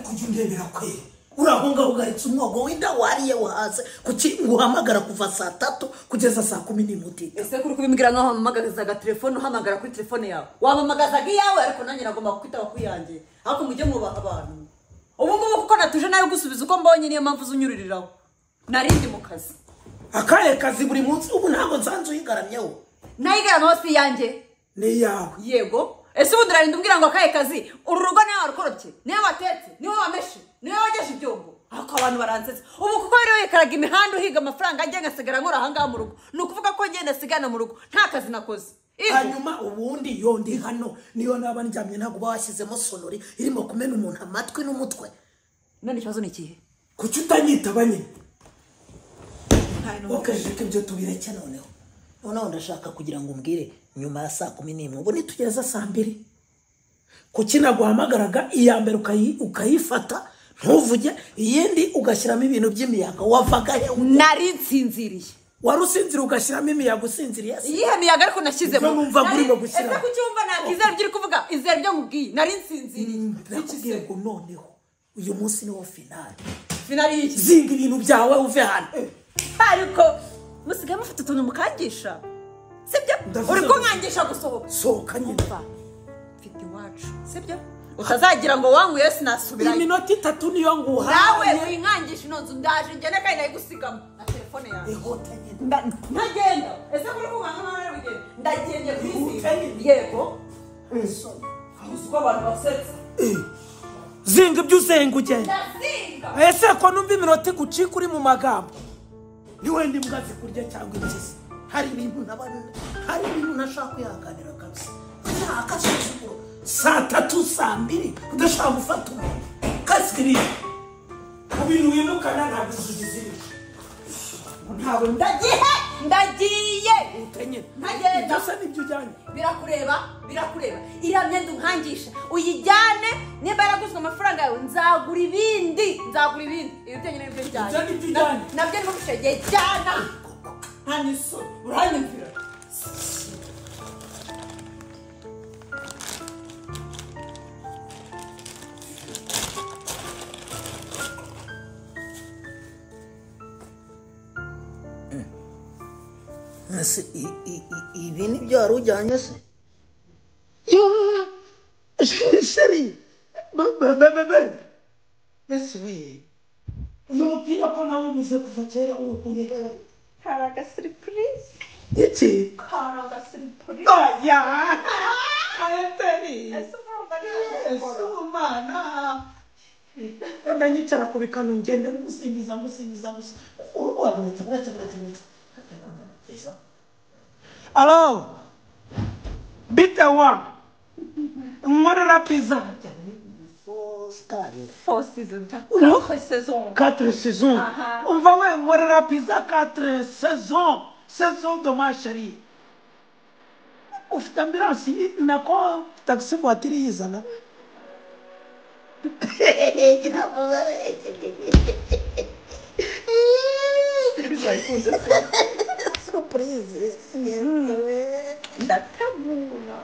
kujya undebera kweri urahonga ugaritse umwogo w'inda wariye wahaze kuki nguhamagara kuva saa 3 kugeza saa 10 ese kuri kubimbwira nkaho mpamagazaga telefone uhamagara kuri telefone yawe wamamagazaga iyawe ariko nanjye nagomba kwitaba kuyanjye ariko mujye mubaha abantu ubu ngubu kuko natuje nayo gusubiza uko mbonye niyo mpamvu unyuririraho narindi mu kazi akaye kazi buri munsi ubu ntabwo nsanze uyigaramyeho nayigarama hose yanjye ni yawe yego ese ubundi urarinda umbwira ngo akaye kazi uru rugo niwe warukorobye niwe watetse niwe wameshe niwe wageje ibyombo ariko abantu baransetsa ubu kuko rero yekaraga imihanda uhiga amafaranga ajya ngasigara nkora ahangaha mu rugo ni ukuvuga ko ngenda sigana mu rugo nta kazi nakoze hanyuma ubundi yondi hano niyo naba njyamye ntabwo bashyizemo sonori irimo kumena umuntu amatwi n'umutwe none ikibazo ni ikihe kuki utanyitaba nyine ukajeka ibyo tubireke noneho ndashaka kugira ngo umbwire nyuma ya saa 11 ubu nitugeza saa 2 kuki naguhamagaraga iya mbere ukayifata ntuvuge iyindi ugashyiramo ibintu by'imiyaga wavaga he nari nsinziriye warusinzira ugashyiramo imiyaga usinziriye iyihe miyaga ariko nashyizemo numva burimo gushyira ese kucyumva nakizera byiri kuvuga izere byo mubwiye nari nsinziriye nakubwiye ngo noneho uyu munsi niwo finali y'iki zinga ibintu byawe uve hano ariko musigaye mufite utuntu mukangisha sibyo uri kunkangisha gusohoka sohoka nyine mfite iwacu sibyo utazagira ngo wangu Yesu nasubirayo iminota 3 niyo nguha nawe winkangisha inonzu ndaje ngene kandi nayigusigamo na telefone yawe ntagenda ese kuri kubana nawe bigenda ndagende kwisi yego uko abantu basetsa zinga ibyo usenga ugenda ndazinga ese ko numva iminota igucika uri mu magambo ni wenda imbwa zikurya cyangwa impyisi hari ibintu nashaka kuyaganira kabisa akasuzuguro saa 3 saa 2 udashaka gufata umuntu kasikiri mu bintu wimukana ntabwo uzugize ntabwo ndagiye utenye ntagenda byose nibyo ujyanye birakureba iriya myenda unkangisha uyijyane nimba yaraguzwe amafaranga yawe nzagura ibindi ibi byenyine nibyo njyanye nabyo ni mugushegeye jyana nta n'isoni uranyumvira ibi ni byo wari ujyanye se sheri ese we umupira ko nawe umize kuva kera uwukunye hari agasiripurize iki hari agasiripurize oya ayeteri ese umana ndanyicara ku bikano ngende musingiza alo bite wa mwarara pizza 4 saisons on va ouais mwarara pizza 4 saisons de ma chérie ufite ambulance nako taxi voiture yizana surprise ndatabura